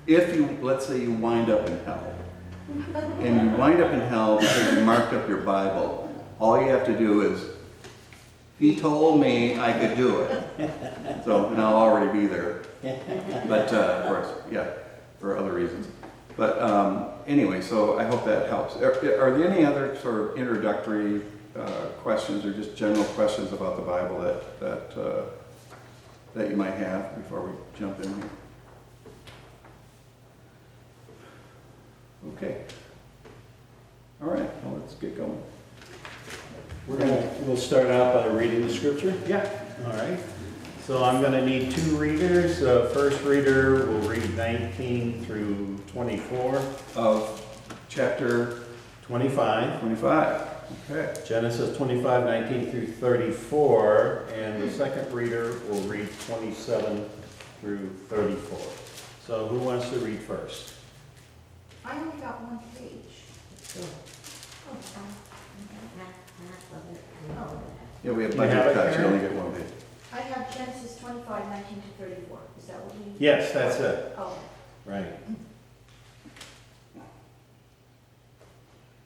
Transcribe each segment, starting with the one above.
if you, let's say you wind up in hell, and you wind up in hell because you marked up your Bible, all you have to do is, he told me I could do it. So, and I'll already be there. But, of course, yeah, for other reasons. But anyway, so I hope that helps. Are there any other sort of introductory questions or just general questions about the Bible that you might have before we jump in here? Okay. All right, well, let's get going. We'll start out by reading the scripture. Yeah. All right. So I'm going to need two readers. First reader will read 19 through 24. Of chapter 25. 25. Okay. Genesis 25, 19 through 34. And the second reader will read 27 through 34. So who wants to read first? I only got one page. Go. Oh, oh. Yeah, we have Do you budget have it, cuts, you Karen? only get one page. I have Genesis 25, 19 to 34. Is that what you? Yes, that's it. Oh. Right.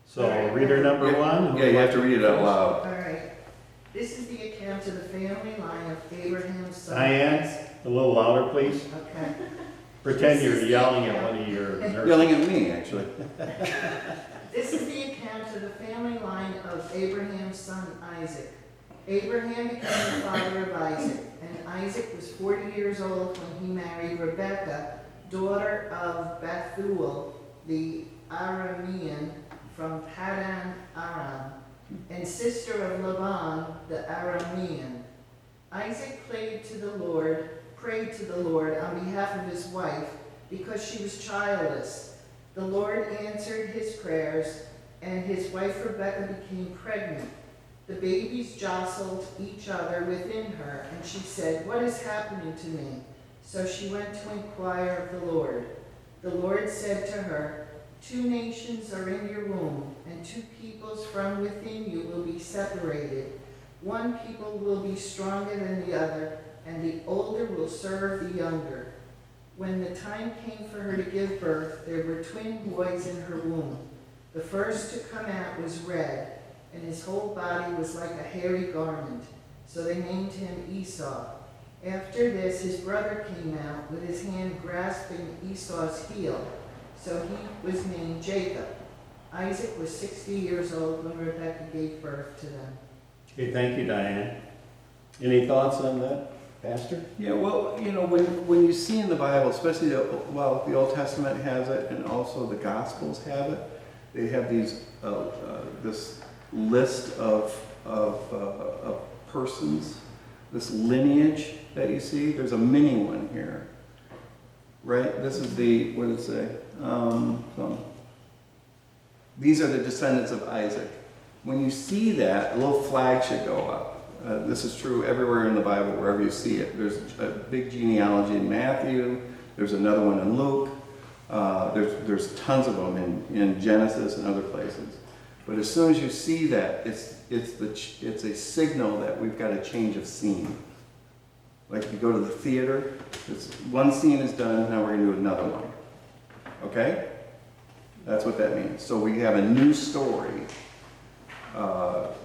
So reader number one. Yeah, you have to read it out loud. All right. This is the account of the family line of Abraham's son. Diane, a little louder, please. Okay. Pretend you're yelling at one of your nurses. Yelling at me, actually. This is the account of the family line of Abraham's son Isaac. Abraham became the father of Isaac, and Isaac was 40 years old when he married Rebekah, daughter of Bethuel, the Aramean from Paddan Aram, and sister of Laban, the Aramean. Isaac prayed to the Lord on behalf of his wife because she was childless. The Lord answered his prayers, and his wife Rebekah became pregnant. The babies jostled each other within her, and she said, "What is happening to me?" So she went to inquire of the Lord. The Lord said to her, "Two nations are in your womb, and two peoples from within you will be separated. One people will be stronger than the other, and the older will serve the younger." When the time came for her to give birth, there were twin boys in her womb. The first to come out was red, and his whole body was like a hairy garment. So they named him Esau. After this, his brother came out with his hand grasping Esau's heel. So he was named Jacob. Isaac was 60 years old when Rebekah gave birth to them. Okay, thank you, Diane. Any thoughts on that, Pastor? Yeah, well, you know, when you see in the Bible, especially the Old Testament has it, and also the Gospels have it. They have these this list of persons, this lineage that you see. There's a mini one here, right? This is the, what did it say? These are the descendants of Isaac. When you see that, a little flag should go up. This is true everywhere in the Bible, wherever you see it. There's a big genealogy in Matthew. There's another one in Luke. There's tons of them in Genesis and other places. But as soon as you see that, it's a signal that we've got a change of scene. Like you go to the theater, one scene is done, now we're going to do another one. Okay? That's what that means. So we have a new story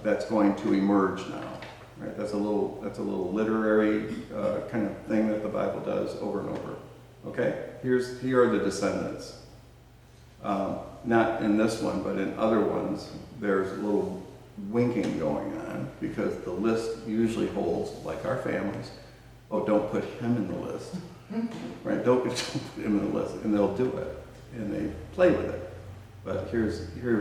that's going to emerge now. Right? That's a little literary kind of thing that the Bible does over and over. Okay? Here are the descendants. Not in this one, but in other ones, there's a little winking going on because the list usually holds, like our families, oh, don't put him in the list. Right? Don't put him in the list. And they'll do it. And they play with it. But here's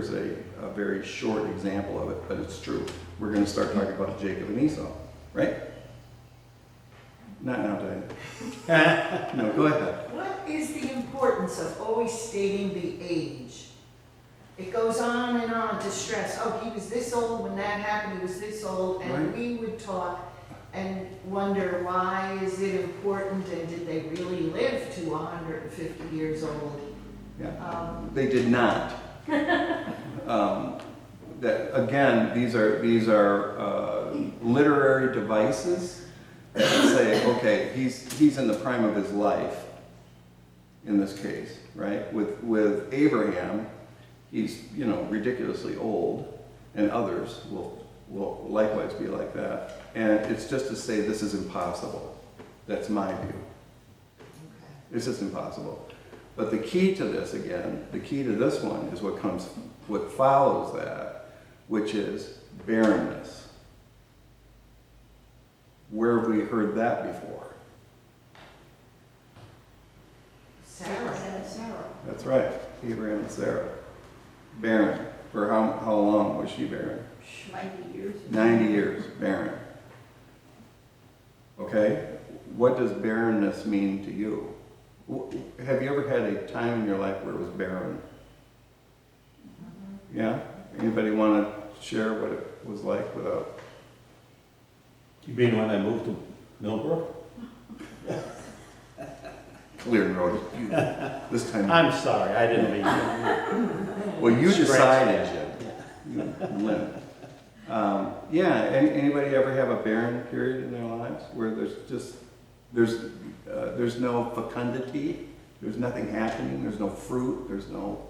a very short example of it, but it's true. We're going to start talking about Jacob and Esau, right? Not now, Diane. No, go ahead. What is the importance of always stating the age? It goes on and on to stress, oh, he was this old when that happened, he was this old, and Right. we would talk and wonder why is it important and did they really live to 150 years old? Yeah. They did not. That again, these are literary devices that say, okay, he's in the prime of his life. in this case, right? With Abraham, he's, you know, ridiculously old, and others will likewise be like that. And it's just to say this is impossible. That's my view. It's just impossible. But the key to this, again, the key to this one is what follows that, which is barrenness. Where have we heard that before? Sarah. Sarah. That's right, Abraham and Sarah. Barren. For how long was she barren? 90 years. 90 years, barren. Okay? What does barrenness mean to you? Have you ever had a time in your life where it was barren? Yeah? Anybody want to share what it was like without? You mean when I moved to Millbrook? Clear road. This time. I'm sorry, I didn't mean to. Well, you Scratch decided, that. Jim. You limp. Yeah, anybody ever have a barren period in their lives where there's no fecundity, there's nothing happening, there's no fruit, there's no,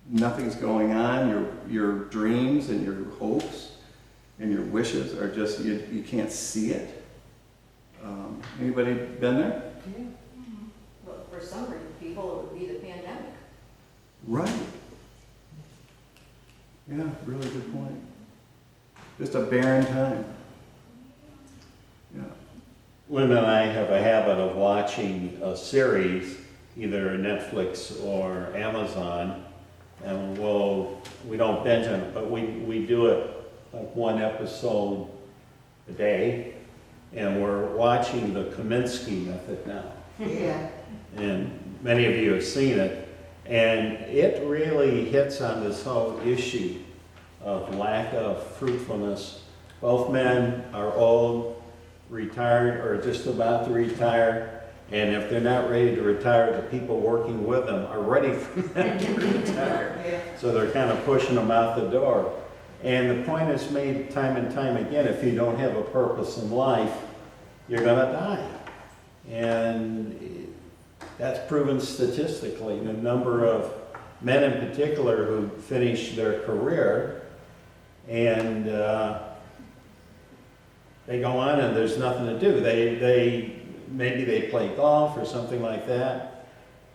nothing's going on, your dreams and your hopes and your wishes are just, you can't see it? Anybody been there? Well, for some people, it would be the pandemic. Right. Yeah, really good point. Just a barren time. Yeah. Linda and I have a habit of watching a series, either Netflix or Amazon, and we don't binge on it, but we do it like one episode a day, and we're watching the Kaminsky Method now. Yeah. And many of you have seen it, and it really hits on this whole issue of lack of fruitfulness. Both men are old, retired, or just about to retire, and if they're not ready to retire, the people working with them are ready for them to retire. Yeah. So they're kind of pushing them out the door. And the point is made time and time again, if you don't have a purpose in life, you're gonna die. And that's proven statistically. The number of men in particular who finish their career and they go on and there's nothing to do. Maybe they play golf or something like that,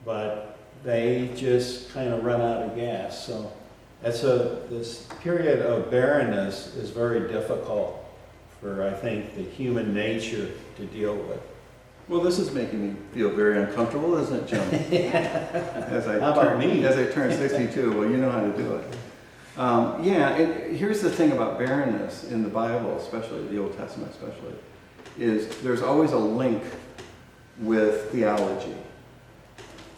but they just kind of run out of gas. So this period of barrenness is very difficult for, I think, the human nature to deal with. Well, this is making me feel very uncomfortable, isn't it, Jim? How about me? As I turn 62, well, you know how to do it. Yeah, and here's the thing about barrenness in the Bible, especially the Old Testament especially, is there's always a link with theology.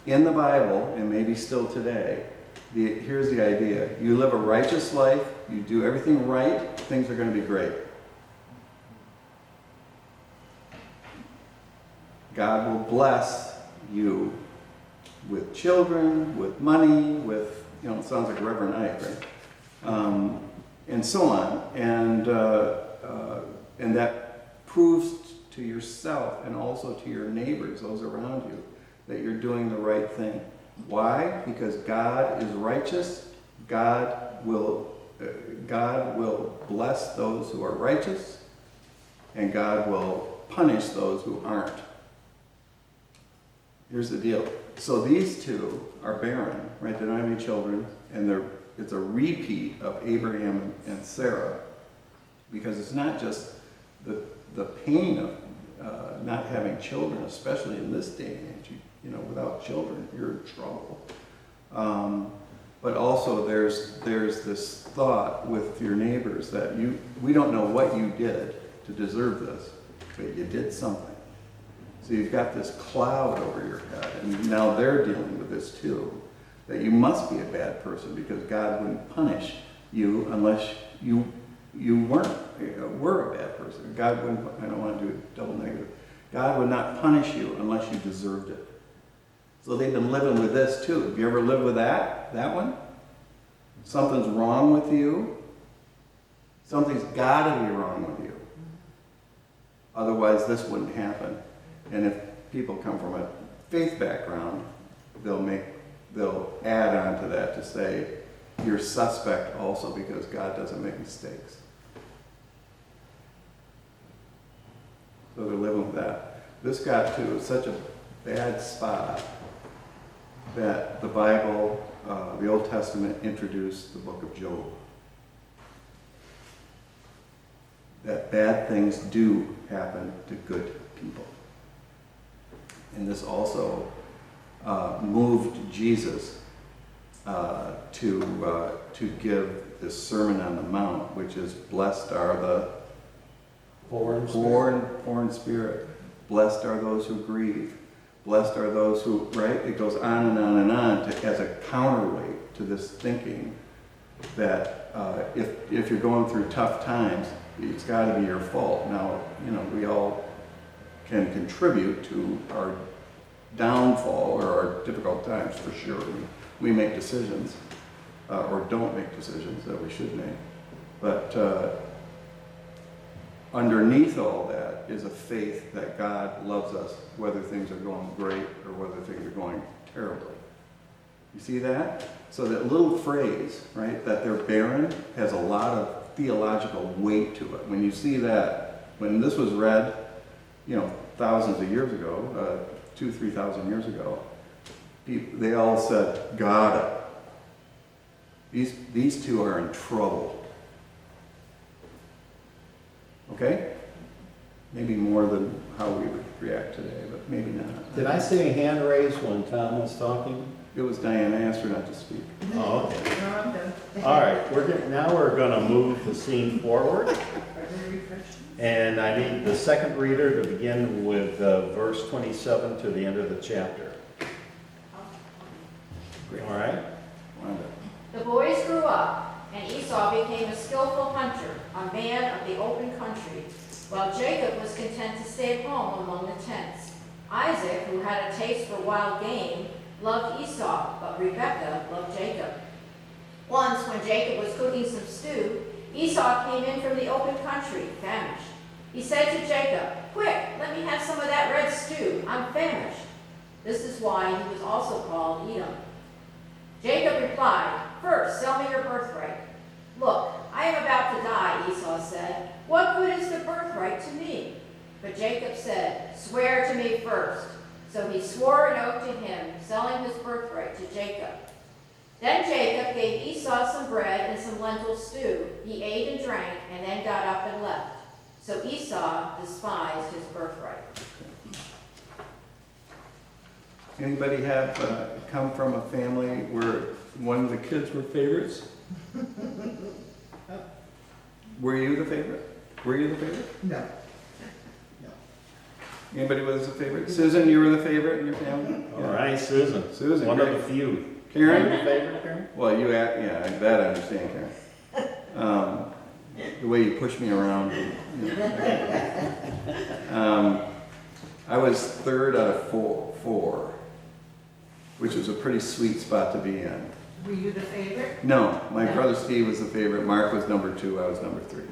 In the Bible, and maybe still today, here's the idea. You live a righteous life, you do everything right, things are going to be great. God will bless you with children, with money, with, it sounds like Reverend Ike, right? And so on. And that proves to yourself and also to your neighbors, those around you, that you're doing the right thing. Why? Because God is righteous. God will bless those who are righteous, and God will punish those who aren't. Here's the deal. So these two are barren, right? They don't have any children, and it's a repeat of Abraham and Sarah, because it's not just the pain of not having children, especially in this day and age. Without children, you're in trouble. But also there's this thought with your neighbors that we don't know what you did to deserve this, but you did something. So you've got this cloud over your head, and now they're dealing with this too, that you must be a bad person because God wouldn't punish you unless you were a bad person. God wouldn't, I don't want to do a double negative. God would not punish you unless you deserved it. So they've been living with this too. Have you ever lived with that one? Something's wrong with you. Something's got to be wrong with you. Otherwise this wouldn't happen. And if people come from a faith background, they'll add on to that to say, you're suspect also because God doesn't make mistakes. So they're living with that. This got to such a bad spot that the Bible, the Old Testament, introduced the book of Job. That bad things do happen to good people. And this also moved Jesus to give this Sermon on the Mount, which is, blessed are the poor in spirit. Blessed are those who grieve. Blessed are those who, right? It goes on and on and on as a counterweight to this thinking that if you're going through tough times, it's got to be your fault. Now, we all can contribute to our downfall or our difficult times for sure. We make decisions or don't make decisions that we should make. But underneath all that is a faith that God loves us, whether things are going great or whether things are going terribly. You see that? So that little phrase, right, that they're barren, has a lot of theological weight to it. When you see that, when this was read, thousands of years ago, 2,000-3,000 years ago, they all said, got it. These two are in trouble. Okay? Maybe more than how we would react today, but maybe not. Did I see a hand raised when Tom was talking? It was Diane. I asked her not to speak. Oh, okay. No, I'm done. All right, now we're going to move the scene forward. Are there refreshments? And I need the second reader to begin with verse 27 to the end of the chapter. All right? Wanda. The boys grew up, and Esau became a skillful hunter, a man of the open country, while Jacob was content to stay at home among the tents. Isaac, who had a taste for wild game, loved Esau, but Rebekah loved Jacob. Once, when Jacob was cooking some stew, Esau came in from the open country, famished. He said to Jacob, "Quick, let me have some of that red stew. I'm famished." This is why he was also called Edom. Jacob replied, "First, sell me your birthright." "Look, I am about to die," Esau said. "What good is the birthright to me?" But Jacob said, "Swear to me first." So he swore an oath to him, selling his birthright to Jacob. Then Jacob gave Esau some bread and some lentil stew. He ate and drank, and then got up and left. So Esau despised his birthright. Anybody have come from a family where one of the kids were favorites? Were you the favorite? Were you the favorite? No. Anybody was the favorite? Susan, you were the favorite in your family? All right, Susan. Susan, One great. of the few. Karen? Are you the favorite, Karen? Well, yeah, that I understand, Karen. The way you push me around. I was third out of four, which was a pretty sweet spot to be in. Were you the favorite? No, my brother Steve was the favorite. Mark was number 2. I was number 3.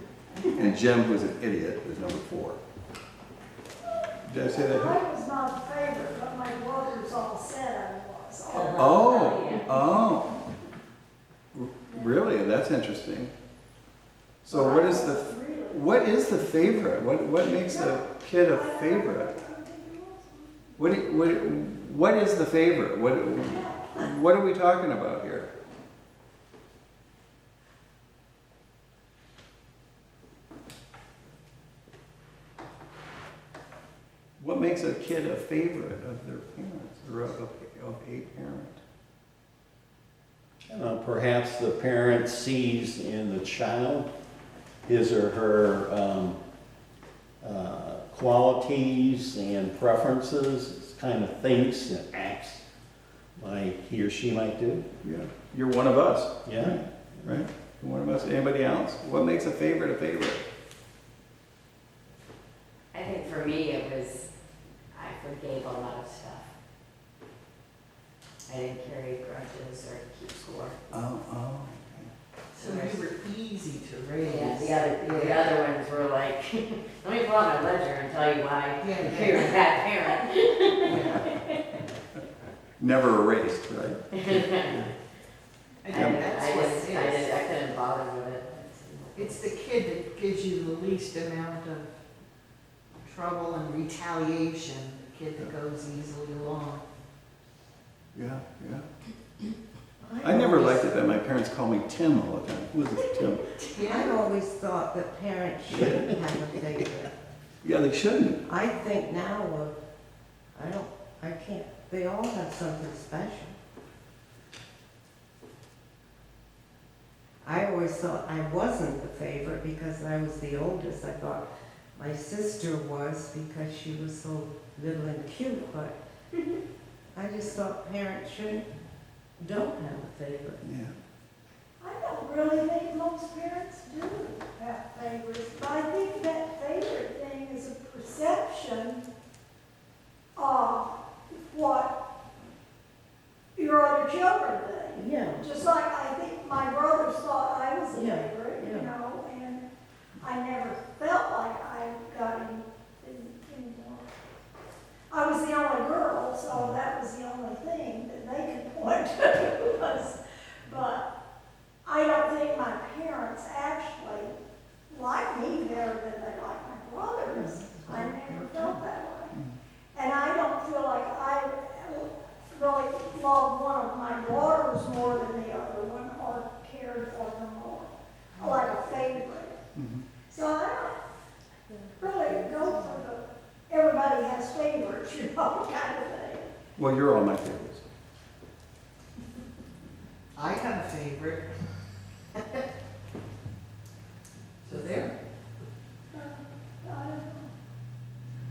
And Jim, who was an idiot, was number 4. Did I say that? I was not the favorite, but my brothers all said I was. Oh. Really? That's interesting. So what is the favorite? What makes a kid a favorite? What is the favorite? What are we talking about here? What makes a kid a favorite of their parents or of a parent? Perhaps the parent sees in the child his or her qualities and preferences, kind of thinks and acts like he or she might do. Yeah, you're one of us. Yeah. Right? You're one of us. Anybody else? What makes a favorite a favorite? I think for me it was, I forgave a lot of stuff. I didn't carry grudges or keep score. Oh. So you were easy to raise. Yeah, the other ones were like, let me pull out my ledger and tell you why Yeah. you're a bad parent. never erased, right? I think that's what it is. I couldn't bother with it. It's the kid that gives you the least amount of trouble and retaliation, the kid that goes easily along. Yeah, yeah. I never liked it that my parents called me Tim all the time. Who is this Tim? I always thought that parents shouldn't have a favorite. Yeah, they shouldn't. I think now, I can't, they all have something special. I always thought I wasn't the favorite because I was the oldest. I thought my sister was because she was so little and cute, but I just thought parents don't have a favorite. Yeah. I don't really think most parents do have favorites, but I think that favorite thing is a perception of what your other children think. Yeah. Just like I think my brothers thought I was a Yeah, favorite, yeah. you know, and I never felt like I got any more. I was the only girl, so that was the only thing that they could point to was, but I don't think my parents actually like me better than they like my brothers. I never felt that way. And I don't feel like I really loved one of my daughters more than the other one or cared for them more, like a favorite. Mhm. So I don't really go for the, everybody has favorites, you know, kind of thing. Well, you're all my favorites. I have a favorite. So there. I don't know.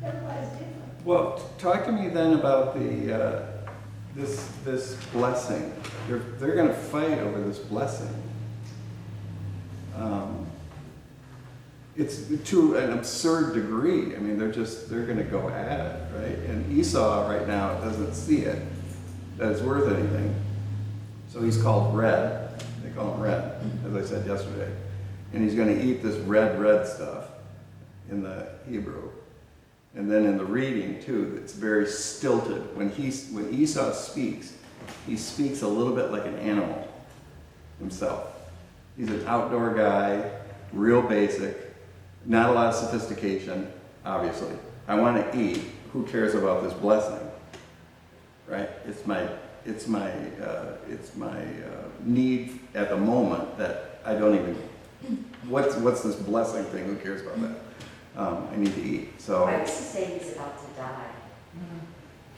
Everybody's different. Well, talk to me then about the this blessing. They're going to fight over this blessing. It's to an absurd degree. I mean, they're going to go at it, right? And Esau right now doesn't see it that it's worth anything. So he's called red. They call him red, as I said yesterday. And he's going to eat this red stuff in the Hebrew. And then in the reading too, it's very stilted. When Esau speaks, he speaks a little bit like an animal himself. He's an outdoor guy, real basic, not a lot of sophistication, obviously. I want to eat. Who cares about this blessing? Right? It's my need at the moment that I don't even. What's this blessing thing? Who cares about that? I need to eat. So Why does he say he's about to die?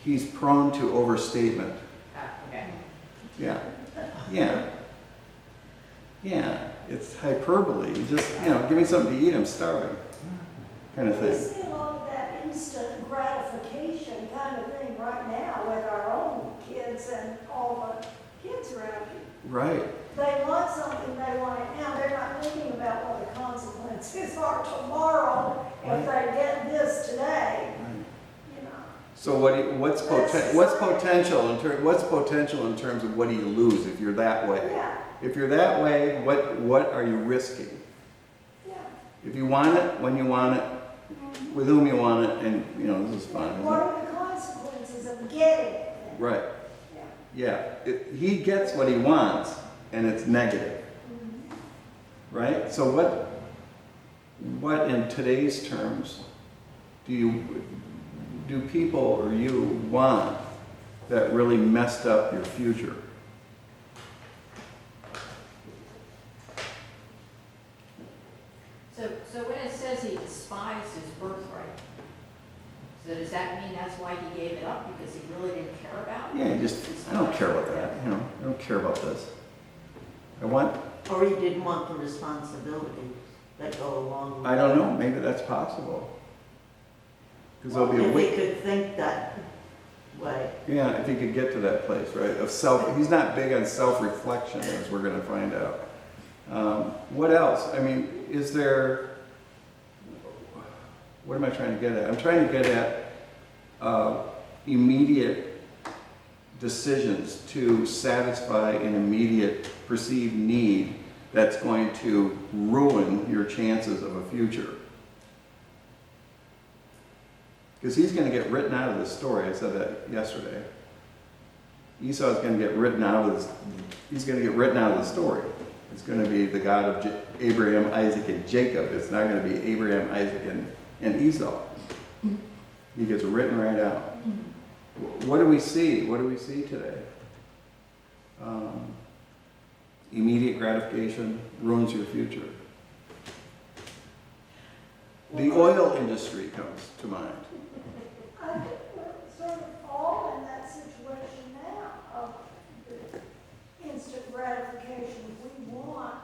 he's prone to overstatement. Okay. Yeah. It's hyperbole. You just give me something to eat. I'm starving. Kind of We thing. see a lot of that instant gratification kind of thing right now with our own kids and all the kids around you. Right. They want something, they want it now. They're not thinking about what the consequences are tomorrow if they get this today, you know. So what's potential in terms of what do you lose if you're that way? Yeah, If you're that way, what are you risking? yeah. If you want it, when you want it, with whom you want it, and this is fun, isn't What it? are the consequences of getting it? Right. Yeah. Yeah. He gets what he wants, and it's negative. Right? So what in today's terms do people or you want that really messed up your future? So when it says he despised his birthright, so does that mean that's why he gave it up, because he really didn't care about it? Yeah, I don't care about that. I don't care about this. I want. Or he didn't want the responsibilities that go along with it. I don't know. Maybe that's possible. Because there'll be a If week. he could think that way. Yeah, if he could get to that place, right? Of self. He's not big on self-reflection, as we're going to find out. What else? I mean, is there? What am I trying to get at? I'm trying to get at immediate decisions to satisfy an immediate perceived need that's going to ruin your chances of a future. Because he's going to get written out of this story. I said that yesterday. Esau is going to get written out of this. He's going to get written out of the story. It's going to be the God of Abraham, Isaac, and Jacob. It's not going to be Abraham, Isaac, and Esau. He gets written right out. What do we see? What do we see today? Immediate gratification ruins your future. The oil industry comes to mind. I think we're sort of all in that situation now of the instant gratification. We want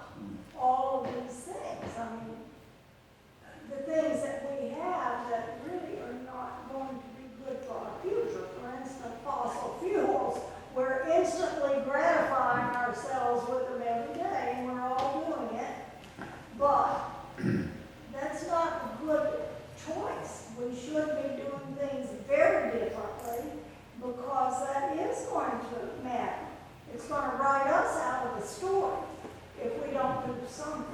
all of these things. I mean, the things that we have that really are not going to be good for our future. For instance, fossil fuels. We're instantly gratifying ourselves with them every day, and we're all doing it. But that's not a good choice. We should be doing things very differently because that is going to matter. It's going to write us out of the story if we don't do something.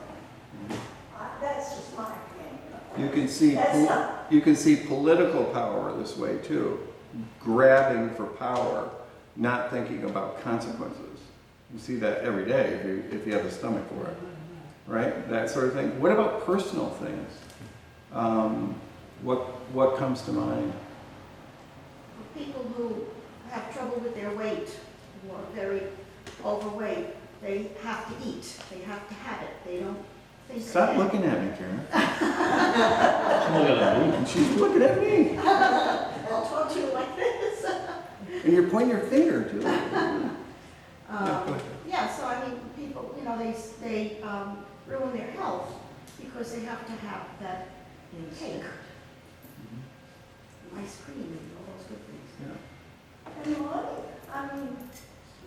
That's just my opinion. You can see political power this way too, grabbing for power, not thinking about consequences. You see that every day if you have the stomach for it, right? That sort of thing. What about personal things? What comes to mind? People who have trouble with their weight, who are very overweight, they have to eat, they have to have it, they don't think. Stop looking at me, Karen. She's looking at me. And she's looking at me. I'll talk to you like this. And you're pointing your finger too. Yeah, go ahead. Yeah, so I mean, people, you know, they ruin their health because they have to have that intake. Ice cream and all those good things. Yeah. And money. I mean,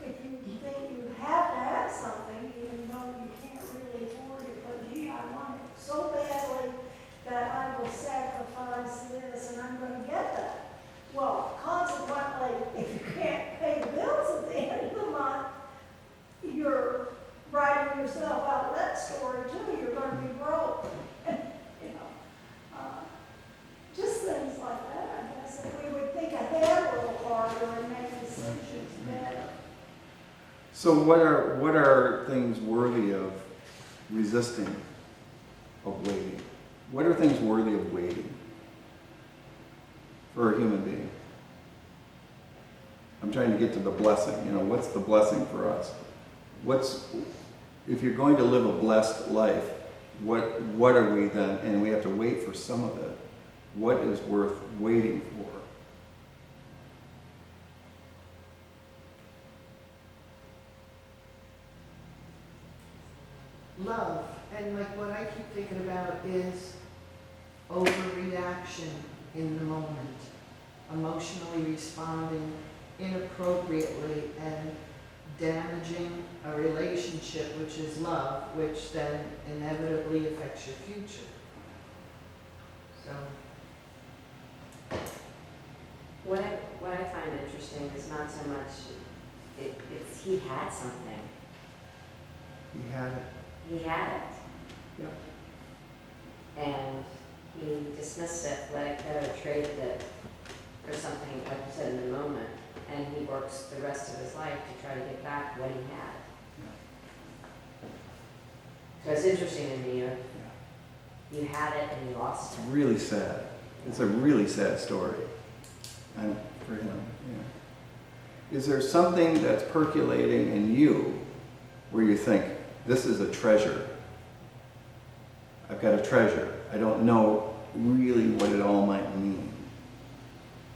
if you think you have to have something, even though you can't really afford it, but gee, I want it so badly that I will sacrifice this and I'm going to get that. Well, consequently, if you can't pay the bills at the end of the month, you're writing yourself out of that story too. You're going to be broke. You know, just things like that. I guess if we would think ahead a little harder and make decisions better. So what are things worthy of resisting, of waiting? What are things worthy of waiting for a human being? I'm trying to get to the blessing. You know, what's the blessing for us? If you're going to live a blessed life, what are we then? And we have to wait for some of it. What is worth waiting for? Love, and like what I keep thinking about is overreaction in the moment, emotionally responding inappropriately and damaging a relationship, which is love, which then inevitably affects your future. So, What I find interesting is not so much, it's he had something. He had it. He had it. Yep. And he dismissed it, let it go, traded it for something, like you said, in the moment. And he works the rest of his life to try to get back what he had. So it's interesting to me, you had it and you lost It's it. really sad. It's a really sad story. And for him, yeah. Is there something that's percolating in you where you think, this is a treasure? I've got a treasure. I don't know really what it all might mean.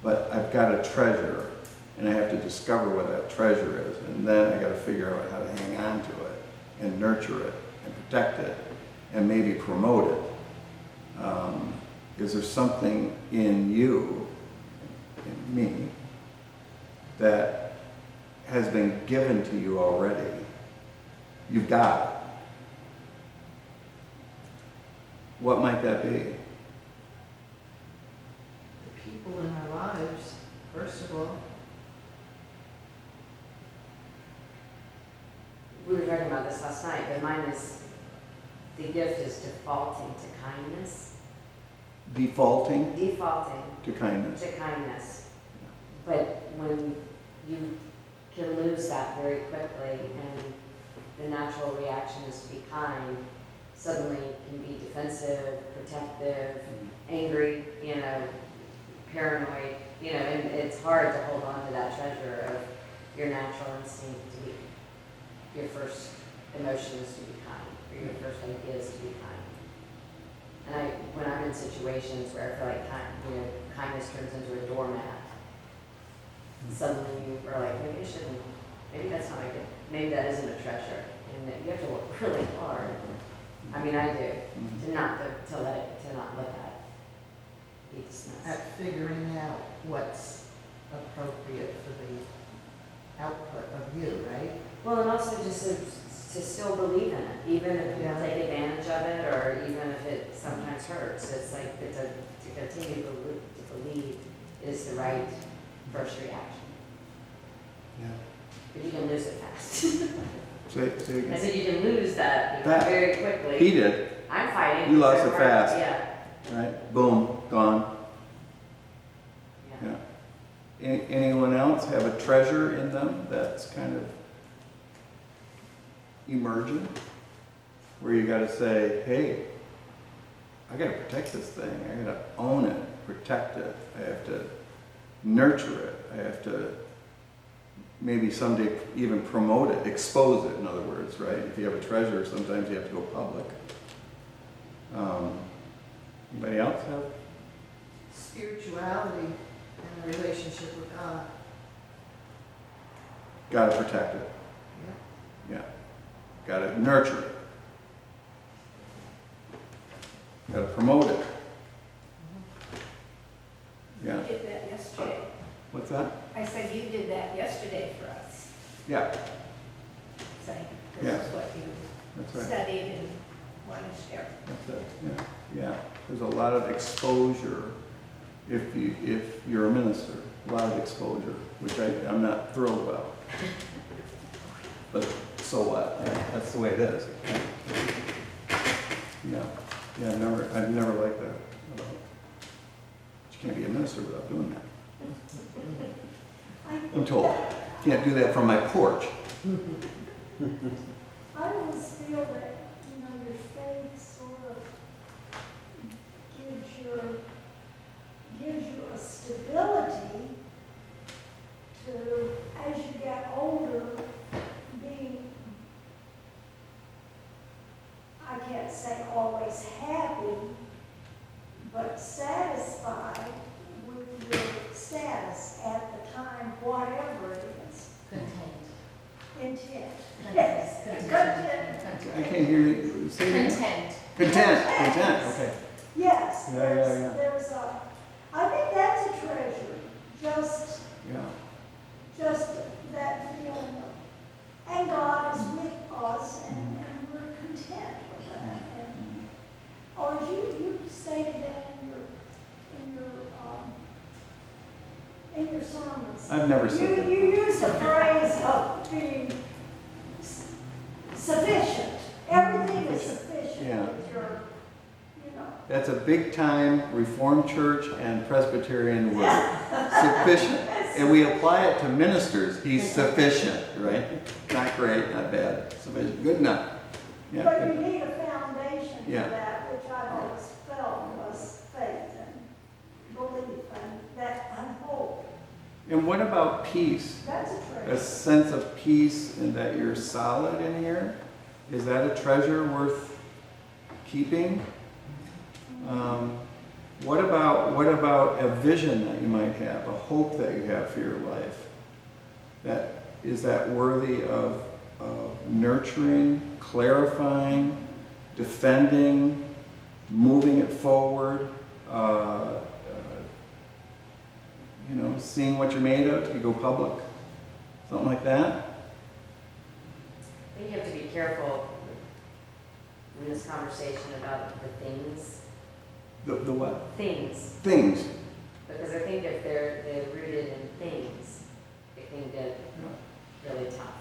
But I've got a treasure, and I have to discover what that treasure is. And then I got to figure out how to hang on to it, and nurture it, and protect it, and maybe promote it. Is there something in you, in me, that has been given to you already? You've got it. What might that be? the people in our lives, first of all, We were talking about this last night, but mine is, the gift is defaulting to kindness. Defaulting Defaulting to kindness. to kindness. But when you can lose that very quickly, and the natural reaction is to be kind, suddenly can be defensive, protective, angry, you know, paranoid, you know, and it's hard to hold on to that treasure of your natural instinct to be, your first emotion is to be kind, or your first idea is to be kind. And when I'm in situations where I feel like kindness turns into a doormat, suddenly you are like, maybe that's not a good, maybe that isn't a treasure, and that you have to work really hard. I mean, I do, to not let that be dismissed. At figuring out what's appropriate for the output of you, right? Well, and also just to still believe in it, even if you take advantage of it, or even if it sometimes hurts. It's like to continue to believe is the right first reaction. Yeah. But you can lose it fast. Say again. I said you can lose that That- very quickly. He did, I'm fighting. You lost so it hard. fast. Yeah. right? Boom, gone. Yeah. Yeah. Anyone else have a treasure in them that's kind of emerging? Where you gotta say, hey, I gotta protect this thing. I gotta own it, protect it. I have to nurture it. I have to maybe someday even promote it, expose it, in other words, right? If you have a treasure, sometimes you have to go public. Anybody else have? Spirituality and the relationship with God. Gotta protect it. Yeah. Gotta nurture it. Gotta promote it. Yeah. You did that yesterday. What's that? I said you did that yesterday for us, Yeah, saying Yeah. this is what you that's right. studied and wanted to share. That's it. Yeah. There's a lot of exposure if you're a minister. A lot of exposure, which I'm not thrilled about. But so what? That's the way it is. Yeah. Yeah. I've never liked that. But you can't be a minister without doing that. I'm told. Can't do that from my porch. I always feel that, your faith sort of gives you a stability to, as you get older, being, I can't say always happy, but satisfied with your status at the time, whatever it is. Intent. Yes, content. I can't hear you. Say it again. Content, okay. Yes, Yeah. there's I think that's a treasure, just that feeling of, and God is with us, and we're content with that. And, or as you stated that in your sermons. I've never said that. You use the phrase of being sufficient. Everything is sufficient Yeah. with your, That's a big time Reformed Church and Presbyterian word. Sufficient. And we apply it to ministers. He's sufficient, right? Not great, not bad. Sufficient. Good enough. Yeah. But good you enough. need a foundation for Yeah. that, which I've always felt was faith and belief and hope. And what about peace? That's a A treasure. sense of peace and that you're solid in here? Is that a treasure worth keeping? What about a vision that you might have, a hope that you have for your life? Is that worthy of nurturing, clarifying, defending, moving it forward? Seeing what you're made of, you go public, something like that. I think you have to be careful in this conversation about the things. The what? Things. Things. Because I think if they're rooted in things, it can get really tough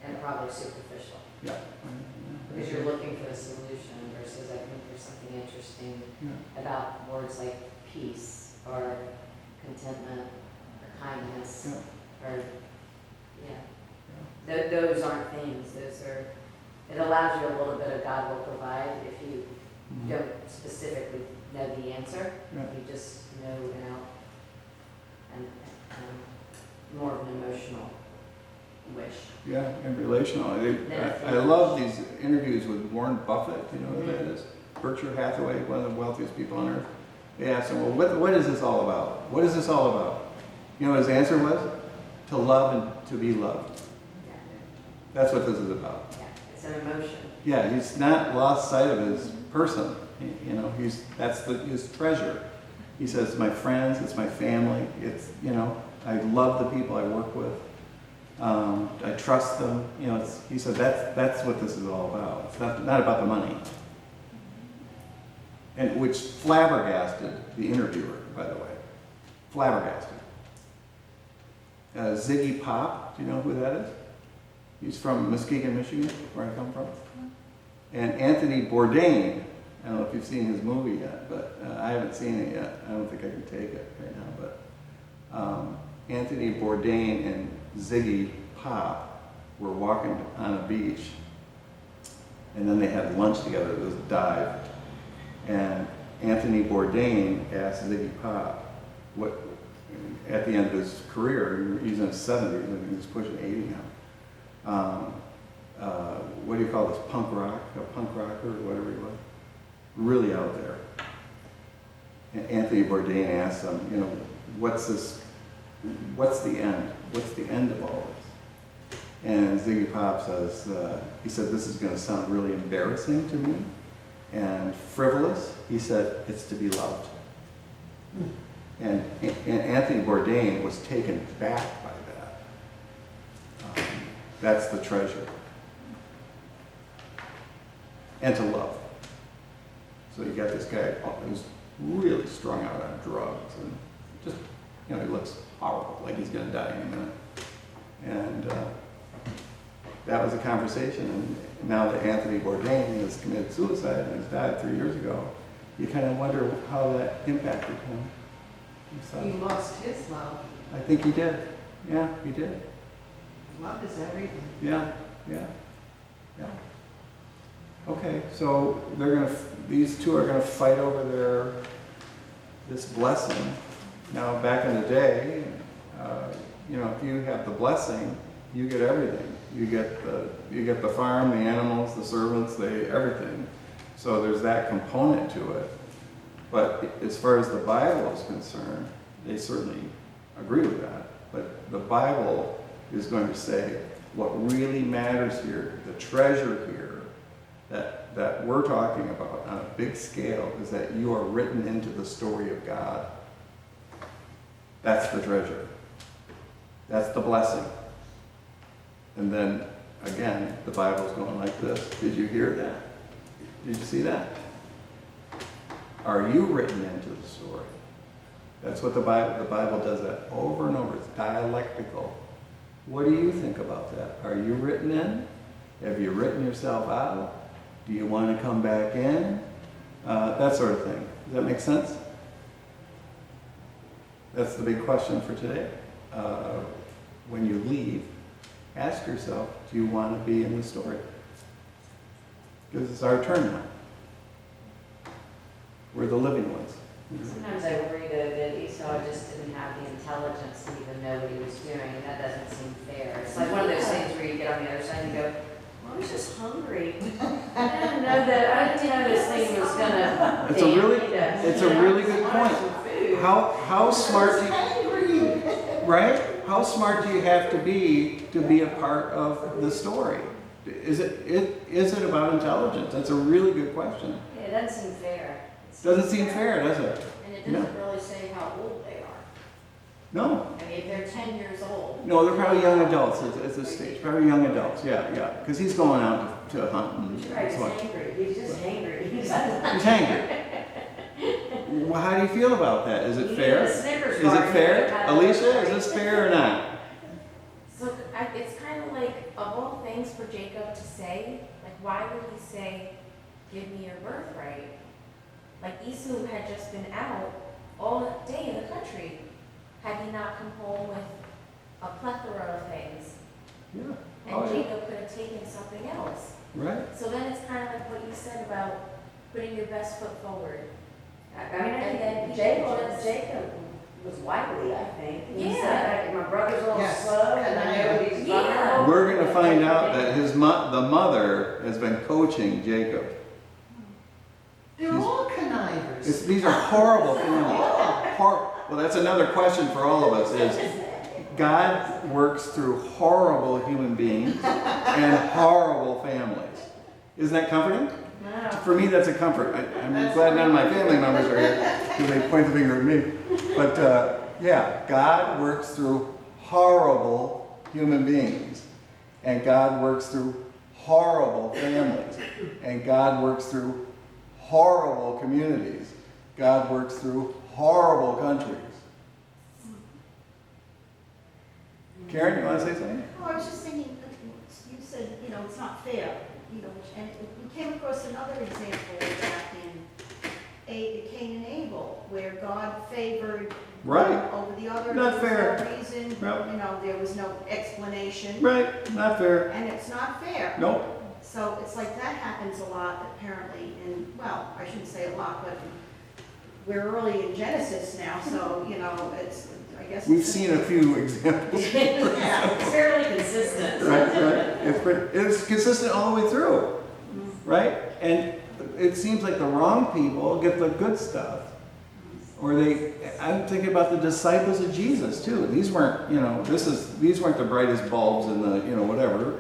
and probably superficial. Yeah. Because you're looking for a solution versus I think there's something interesting Yeah. about words like peace or contentment or kindness Yeah. or, yeah. those aren't things, it allows you a little bit of God will provide if you don't specifically know the answer. Yeah. You just know, and more of an emotional wish. Yeah, and relational. I love these interviews with Warren Buffett, you know who that is? Berkshire Hathaway, one of the wealthiest people on earth. They asked him, well, what is this all about? What is this all about? You know what his answer was? To love and to be loved. Yeah, That's what this is about. yeah, it's an emotion. Yeah, he's not lost sight of his person. You know, that's his treasure. He says, my friends, it's my family. It's, you know, I love the people I work with. I trust them. You know, he said that's what this is all about. It's not about the money. And which flabbergasted the interviewer, by the way. Flabbergasted. Ziggy Pop, do you know who that is? He's from Muskegon, Michigan, where I come from. And Anthony Bourdain, I don't know if you've seen his movie yet, but I haven't seen it yet. I don't think I can take it right now, but Anthony Bourdain and Ziggy Pop were walking on a beach, and then they had lunch together. It was a dive. And Anthony Bourdain asked Ziggy Pop, what, at the end of his career, he's in his 70s, and he's pushing 80 now. What do you call this, punk rock, a punk rocker, or whatever he was? Really out there. And Anthony Bourdain asked him, you know, what's the end? What's the end of all this? And Ziggy Pop says, he said, this is going to sound really embarrassing to me and frivolous. He said, it's to be loved. And Anthony Bourdain was taken back by that. That's the treasure. And to love. So you got this guy who's really strung out on drugs and just, you know, he looks horrible, like he's going to die in a minute. And that was a conversation. And now that Anthony Bourdain has committed suicide and has died 3 years ago, you kind of wonder how that impacted him. He lost his love. I think he did. Yeah, he did. Love is everything. Yeah. Okay, so these two are gonna fight over this blessing. Now, back in the day, you know, if you have the blessing, you get everything. You get the farm, the animals, the servants, everything. So there's that component to it. But as far as the Bible is concerned, they certainly agree with that. But the Bible is going to say what really matters here, the treasure here, that we're talking about on a big scale, is that you are written into the story of God. That's the treasure. That's the blessing. And then, again, the Bible's going like this. Did you hear that? Did you see that? Are you written into the story? That's what the Bible does that over and over. It's dialectical. What do you think about that? Are you written in? Have you written yourself out? Do you want to come back in? That sort of thing. Does that make sense? That's the big question for today. When you leave, ask yourself, do you want to be in the story? Because it's our turn now. We're the living ones. Sometimes I worry though that Esau just didn't have the intelligence to even know what he was doing, and that doesn't seem fair. It's like one of those things where you get on the other side and go, well, I was just hungry. I didn't know this thing was gonna. It's a really good point. How smart do you, right? How smart do you have to be a part of the story? Is it about intelligence? That's a really good question. Yeah, it doesn't seem fair. Doesn't seem fair, does it? And it doesn't really say how old they are. No. I mean, if they're 10 years old. No, they're probably young adults at this stage. Probably young adults, yeah. Because he's going out to hunt and He's right, he's so on. angry. He's just angry. He's angry. Well, how do you feel about that? Is it fair? Is it fair? Alicia, is this fair or not? So it's kind of like, of all things for Jacob to say, like why would he say, give me your birthright? Like Esau had just been out all day in the country. Had he not come home with a plethora of things? Yeah. And Oh, yeah. Jacob could have taken something else. Right. So then it's kind of like what you said about putting your best foot forward. I mean, And then people just- Jacob was wily, I think. He Yeah. said, my brother's a little Yes. slow, and I know he's Yeah. vulnerable. We're going to find out that the mother has been coaching Jacob. They're all connivers. These are horrible families. Well, that's another question for all of us is God works through horrible human beings and horrible families. Isn't that comforting? For me, that's a comfort. I'm glad none of my family members are here because they point the finger at me. But yeah, God works through horrible human beings. And God works through horrible families. And God works through horrible communities. God works through horrible countries. Karen, you want to say something? Oh, I was just thinking, you said, it's not fair, and we came across another example back in Cain and Abel, where God favored Right. one over the other. Not fair. For no reason, Nope. there was no explanation. Right, not fair. And it's not fair. Nope. So it's like that happens a lot apparently in, well, I shouldn't say a lot, but we're early in Genesis now, so, it's, I guess. We've seen a few examples. Yeah, it's fairly consistent. Right. It's consistent all the way through, right? And it seems like the wrong people get the good stuff. Or I'm thinking about the disciples of Jesus too. These weren't, these weren't the brightest bulbs in the, whatever.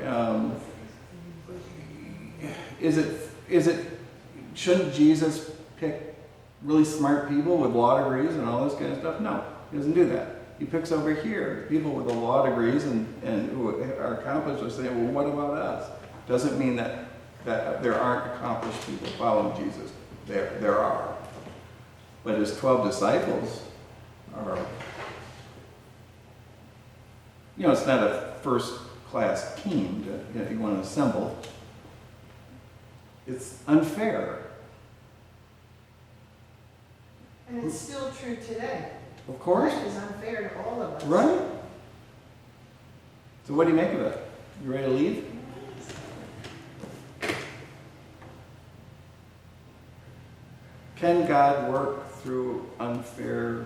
Shouldn't Jesus pick really smart people with law degrees and all this kind of stuff? No, he doesn't do that. He picks over here people with the law degrees and who are accomplished are saying, well, what about us? Doesn't mean that there aren't accomplished people following Jesus. There are. But his 12 disciples are, it's not a first-class team that you want to assemble. It's unfair. And it's still true today. Of course. Life is unfair to all of us. Right. So what do you make of it? You ready to leave? Can God work through unfair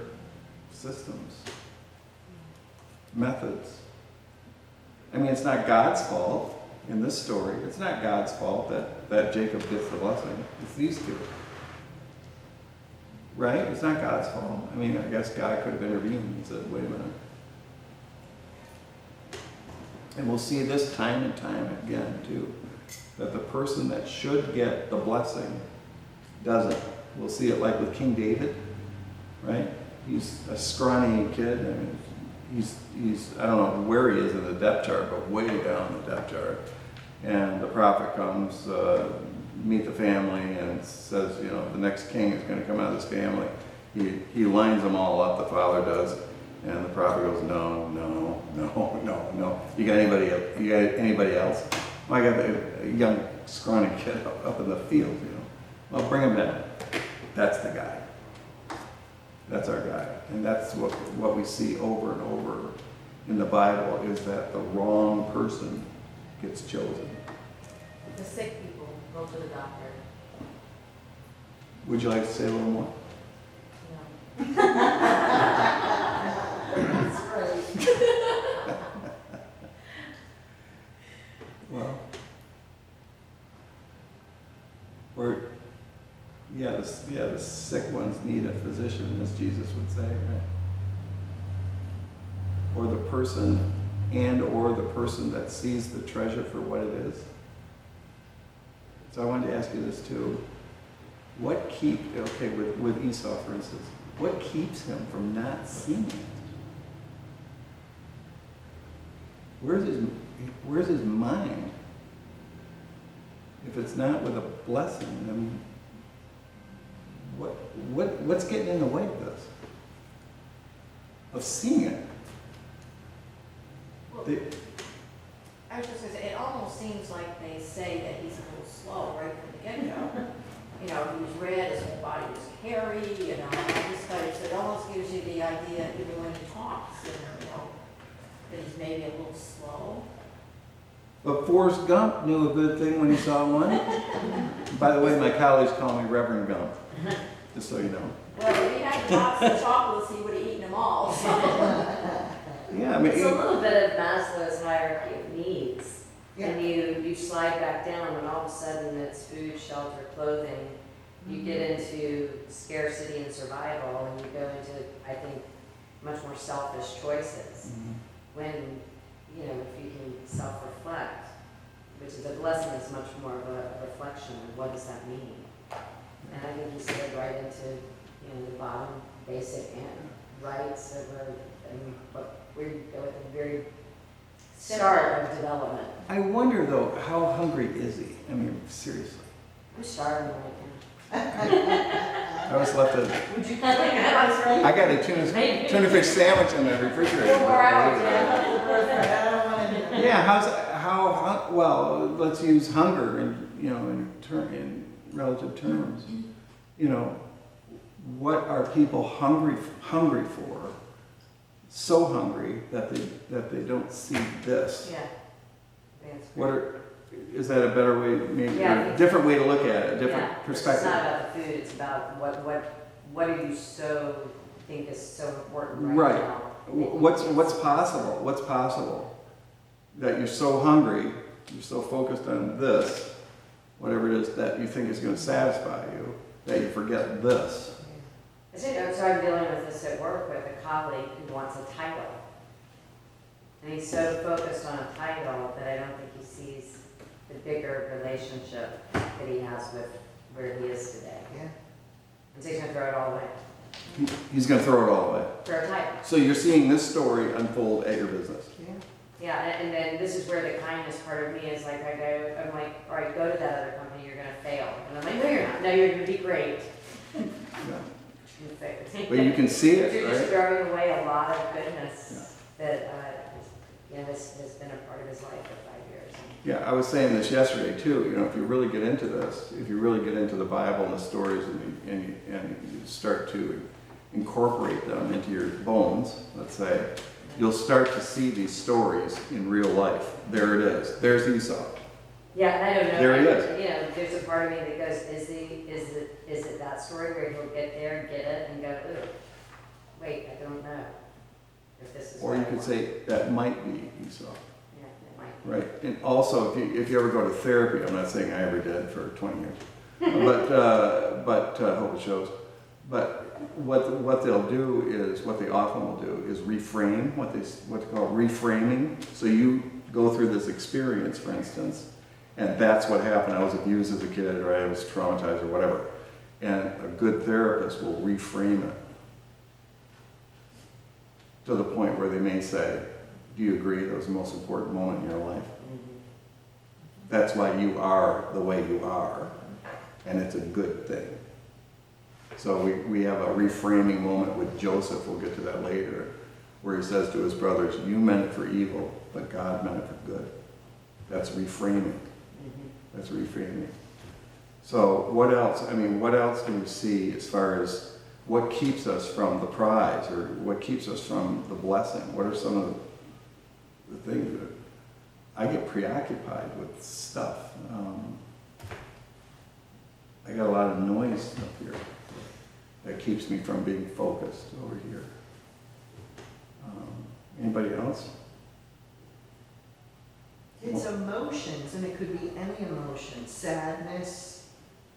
systems, methods? I mean, it's not God's fault in this story. It's not God's fault that Jacob gets the blessing. It's these two. Right? It's not God's fault. I mean, I guess God could have intervened and said, wait a minute. And we'll see this time and time again, too, that the person that should get the blessing doesn't. We'll see it like with King David, right? He's a scrawny kid. I mean, he's I don't know where he is in the depth chart, but way down the depth chart. And the prophet comes, meet the family, and says, the next king is going to come out of this family. He lines them all up, the father does, and the prophet goes, no. You got anybody else? Well, I got a young scrawny kid up in the field, Well, bring him down. That's the guy. That's our guy. And that's what we see over and over in the Bible is that the wrong person gets chosen. The sick people go to the doctor. Would you like to say a little more? That's right. Well, the sick ones need a physician, as Jesus would say, right? Or the person or the person that sees the treasure for what it is. So I wanted to ask you this too. With Esau, for instance, what keeps him from not seeing it? Where's his mind? If it's not with a blessing, then what's getting in the way of this? Of seeing it? Well, I was just gonna say, it almost seems like they say that he's a little slow right from the get-go. He was red, his whole body was hairy, it almost gives you the idea, even when he talks, that he's maybe a little slow. But Forrest Gump knew a good thing when he saw one. By the way, my colleagues call me Reverend Gump, just so you know. Well, if he had a box of chocolates, he would have eaten them all, so. Yeah, I mean, It's a little bit of Maslow's hierarchy of needs. Yeah. And you slide back down and all of a sudden it's food, shelter, clothing. You get into scarcity and survival and you go into, I think, much more selfish choices. When, you know, if you can self-reflect, which is a blessing, is much more of a reflection of what does that mean. And I think you slid right into, you know, the bottom basic and rights of where you go at the very start of development. I wonder though, how hungry is he? I mean, seriously. I'm starving right I was left a, Would you? I got a tuna fish sandwich in the refrigerator. 4 hours, Yeah, well, let's use hunger in relative terms. You know, what are people hungry for? So hungry that they don't see this. Yeah. That's What great. is that a better way, maybe Yeah, a different way to look at it, a different Yeah, perspective? It's not about the food, it's about what do you so think is so important right now? What's possible? What's possible? That you're so hungry, you're so focused on this, whatever it is that you think is going to satisfy you, that you forget this. So I'm dealing with this at work with a colleague who wants a title. And he's so focused on a title that I don't think he sees the bigger relationship that he has with where he is today. Yeah. And so he's gonna throw it all away He's going to throw it all away. for a title. So you're seeing this story unfold at your business. Yeah. Yeah, and then this is where the kindness part of me is like, I'm like, all right, go to that other company, you're gonna fail. And I'm like, no, you're not. No, you're gonna be great. Yeah. But But you can see it, you're just right? throwing away a lot of goodness that has been a part of his life for 5 years. Yeah, I was saying this yesterday too. You know, if you really get into this, if you really get into the Bible and the stories, and you start to incorporate them into your bones, let's say, you'll start to see these stories in real life. There it is. There's Esau. Yeah, and I don't know. There he is. You know, there's a part of me that goes, is it that story where he'll get there, get it, and go, ooh, wait, I don't know if this is. Or what you I could want. say that might be Esau. Yeah, it might. Right, and also if you ever go to therapy, I'm not saying I ever did for 20 years, but hope it shows. But what they'll do is, what they often will do is reframe, what they call reframing. So you go through this experience, for instance, and that's what happened. I was abused as a kid, or I was traumatized, or whatever. And a good therapist will reframe it to the point where they may say, do you agree that was the most important moment in your life? That's why you are the way you are, and it's a good thing. So we have a reframing moment with Joseph, we'll get to that later, where he says to his brothers, you meant it for evil, but God meant it for good. That's reframing. That's reframing. So what else? I mean, what else do we see as far as what keeps us from the prize, or what keeps us from the blessing? What are some of the things that I get preoccupied with stuff? I got a lot of noise up here that keeps me from being focused over here. Anybody else? It's emotions, and it could be any emotion, sadness,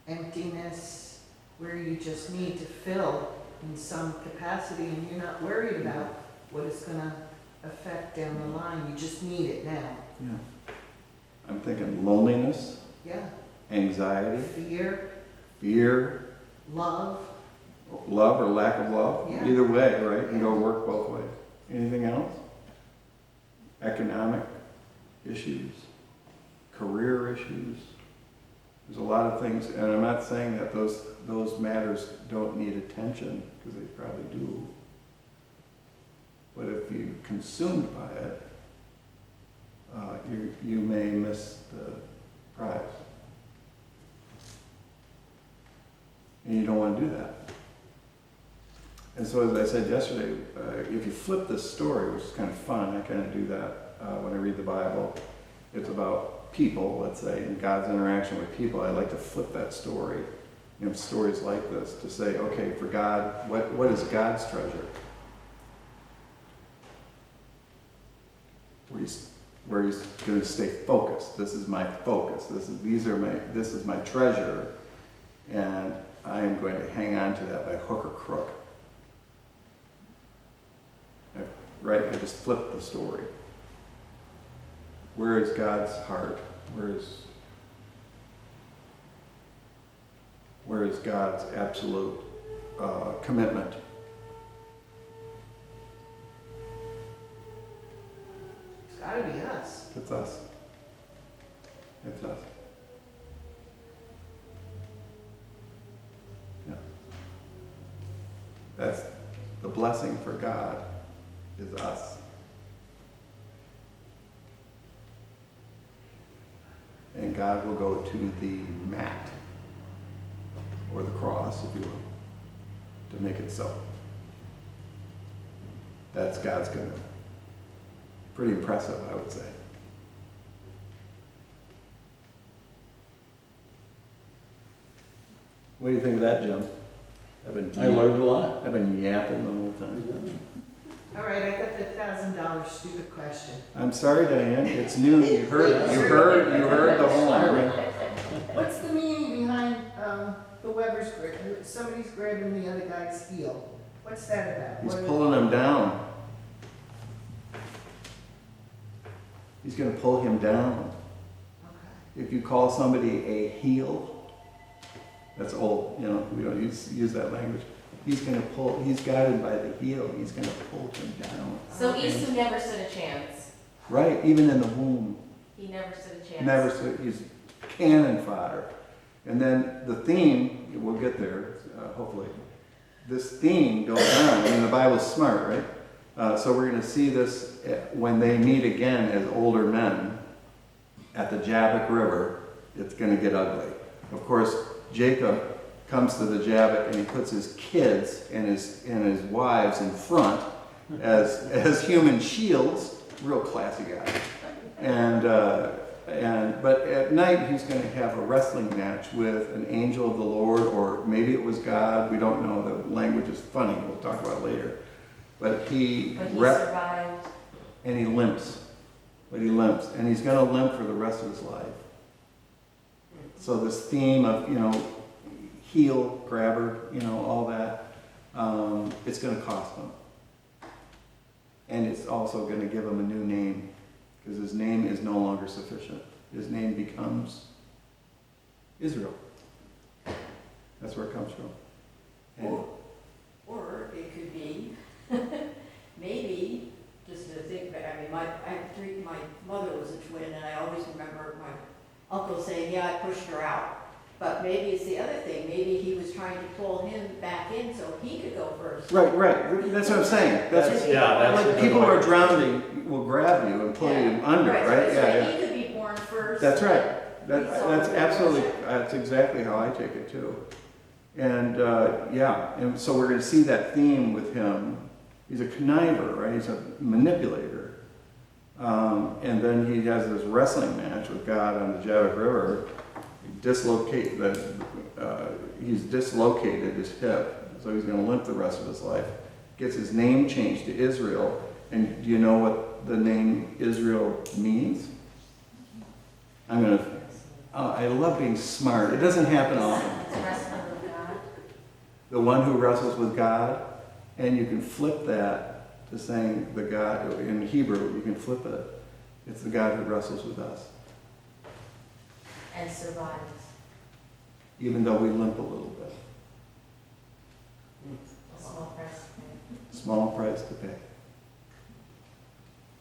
emptiness, where you just need to fill in some capacity, and you're not worried about what it's gonna affect down the line. You just need it now. Yeah. I'm thinking loneliness, Yeah. anxiety, Fear, fear, love. love or lack of love. Yeah. Either way, right? You can go work both ways. Anything else? Economic issues, career issues. There's a lot of things, and I'm not saying that those matters don't need attention, because they probably do. But if you're consumed by it, you may miss the prize. And you don't want to do that. And so, as I said yesterday, if you flip this story, which is kind of fun, I kind of do that when I read the Bible. It's about people, let's say, and God's interaction with people, I like to flip that story. Stories like this to say, okay, for God, what is God's treasure? Where he's going to stay focused. This is my focus. This is my treasure, and I am going to hang on to that by hook or crook. Right? I just flipped the story. Where is God's heart? Where is God's absolute commitment? It's gotta be us. It's us. It's us. Yeah. That's the blessing for God, is us. And God will go to the mat, or the cross, if you will, to make it so. That's God's commitment. Pretty impressive, I would say. What do you think of that, Jim? I learned a lot. I've been yapping the whole time. All right, I got the $1,000 stupid question. I'm sorry, Diane. It's noon. You heard the horn. What's the meaning behind the Weber's grip? Somebody's grabbing the other guy's heel. What's that about? He's What- pulling him down. He's going to pull him down. Okay. If you call somebody a heel, that's old. We don't use that language. He's got him by the heel. He's going to pull him down. So Esau never stood a chance. Right, even in the womb. He never stood a chance. Never stood. He's cannon fodder. And then the theme, we'll get there, hopefully. This theme goes on. The Bible's smart, right? So we're going to see this when they meet again as older men at the Jabbok River. It's going to get ugly. Of course, Jacob comes to the Jabbok and he puts his kids and his wives in front as human shields. Real classy guy. But at night he's going to have a wrestling match with an angel of the Lord, or maybe it was God. We don't know. The language is funny. We'll talk about it later. But he survived. And he limps. And he's going to limp for the rest of his life. So this theme of, heel grabber, all that, it's going to cost him. And it's also going to give him a new name, because his name is no longer sufficient. His name becomes Israel. That's where it comes from. And Or it could be, maybe, just to think back, my mother was a twin, and I always remember my uncle saying, yeah, I pushed her out. But maybe it's the other thing, maybe he was trying to pull him back in so he could go first. right. That's what I'm saying. That's Like people who are drowning will grab you and pull you under, right? So he could be born first. That's right. That's exactly how I take it too. And and so we're going to see that theme with him. He's a conniver, right? He's a manipulator. And then he has this wrestling match with God on the Jabbok River. He's dislocated his hip, so he's going to limp the rest of his life. Gets his name changed to Israel. And do you know what the name Israel means? I love being smart. It doesn't happen often. It's wrestling with God. The one who wrestles with God, and you can flip that to saying the God, in Hebrew, you can flip it. It's the God who wrestles with us, And survives. even though we limp a little bit. A small price to pay. Small price to pay.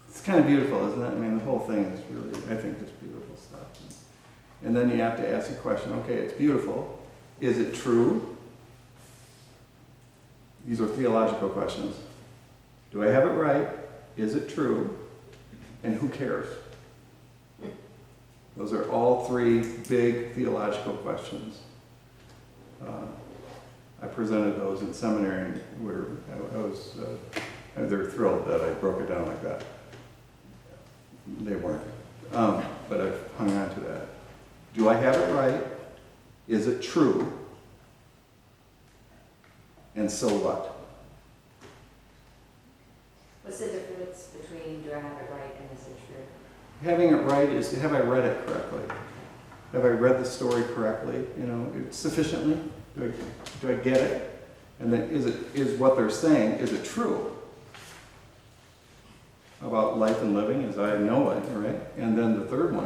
It's kind of beautiful, isn't it? The whole thing is really, I think, just beautiful stuff. And then you have to ask the question, okay, it's beautiful. Is it true? These are theological questions. Do I have it right? Is it true? And who cares? Those are all three big theological questions. I presented those in seminary where they were thrilled that I broke it down like that. They weren't. but I've hung on to that. Do I have it right? Is it true? And so what? What's the difference between do I have it right and is it true? Having it right is, have I read it correctly? Have I read the story correctly, sufficiently? Do I get it? And then is what they're saying, is it true? About life and living as I know it, right? And then the third one